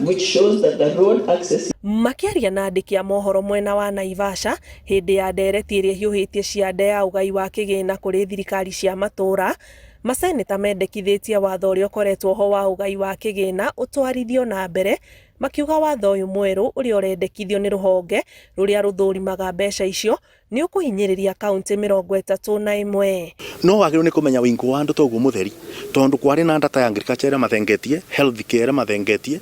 which shows that the road access. Makiaria na andiki a mohoro mwena wa Naivasha hindi ya ndereti iria hiuhitie cia nde ya ugai wa kigina kuri thirikari cia matura, maseneta mendekithitie watho uria ukoretwo ho wa ugai wa kigina utwarithio na mbere, makiuga watho uyu mweru uria urendekithio ni ruhonge ruria ruthurimaga mbeca icio ni ukuhinyiriria kaunti 31. No wagiro ni kumenya wingu wa andu toguo mutheri tondu kwari na data ya agriculture mathengetie, health care mathengetie,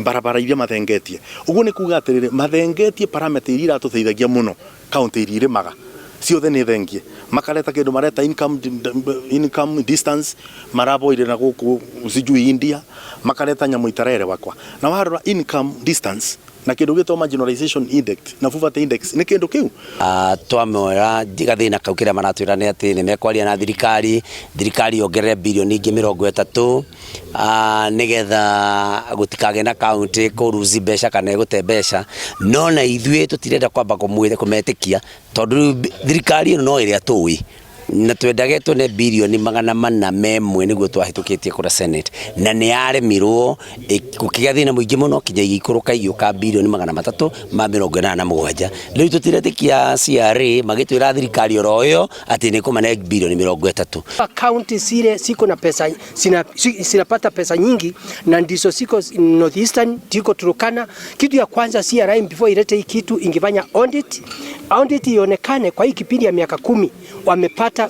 barabara iria mathengetie. Uguo ni kuga atiriri mathengetie parameter iria atuteithagia muno kaunti iria irimaga ciothe ni thengie makareta kindu mareta income distance maraboire na guku sijui India makareta nyamu itarere wakwa na warora income distance na kindu gitwa marginalization index na poverty index ni kindu kiu twamora digathina kaukira maratwira ni ati ni mekwaria na thirikari ongerere bilioni ingi 30 nigetha gutikage na county kuruzi mbeca kana gute mbeca no na ithuĩ tutirenda kwamba kumetikia tondu thirikari no iria tuwi na twendage tune bilioni 400 niguo twahitukitie kura Senate na ni aremirwo gukiga thina muingi muno kinya ikuruka iuka bilioni 387 riu tutiretikia CRA magitwira thirikari oroyo ati ni kumane bilioni 30. County zile siko na pesa sinapata pesa nyingi na ndizo siko Northeastern tiko Turkana. Kitu ya kwanza CRA before ilete kitu ingefanya audit ionekane kwa hii kipindi ya miaka 10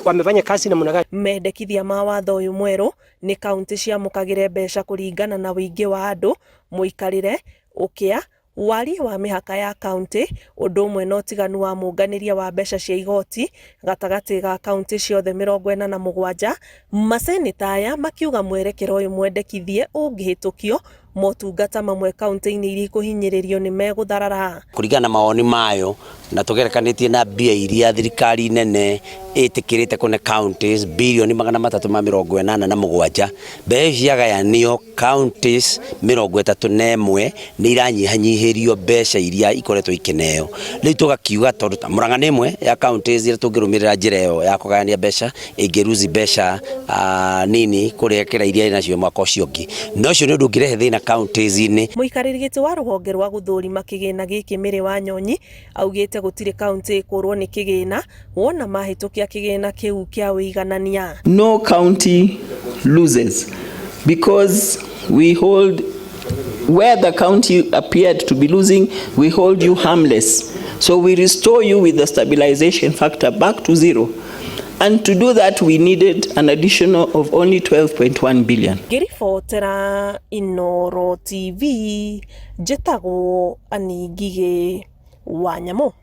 wamefanya kazi na munagani. Mendekithia mawatho uyu mweru ni kaunti cia mukagire mbeca kuringana na wingi wa andu, muikarire, ukia, wari wa mihaka ya kaunti, undu umwe na utiganu wa munganiria wa mbeca cia igoti gatagati ga kaunti ciothe 47. Maseneta aya makiuga mwerekero uyu mwendekithie ungihitukio motungata mamwe kaunti-ini iria kuhinyiririo ni megutharara kuringana na maoni mayo na tugerekanitie na mbia iria thirikari nene itikirite kune counties bilioni 387 mbeca ciagayanio counties 31 ni iranyihanyihirio mbeca iria ikoretwo ikineo riu tugakiuga tondu Murang'a ni imwe ya counties iria tungirumirira njira iyo ya kugayania mbeca ingiruzi mbeca nini kurekera iria nacio mwaka ucio ungi no cio ni undu ungirehe thina counties-ini. Muikariri wa ruhonge rwa guthurima kigina giki Miri Wanyonyi augite gutire county kurwo ni kigina wona mahitukia kigina kiu kia wiganania. No county loses because we hold where the county appeared to be losing, we hold you harmless. So we restore you with the stabilization factor back to 0. And to do that, we needed an additional of only 12.1 billion. Girifotera Inoro TV, Jetago Anigige Wanyamo.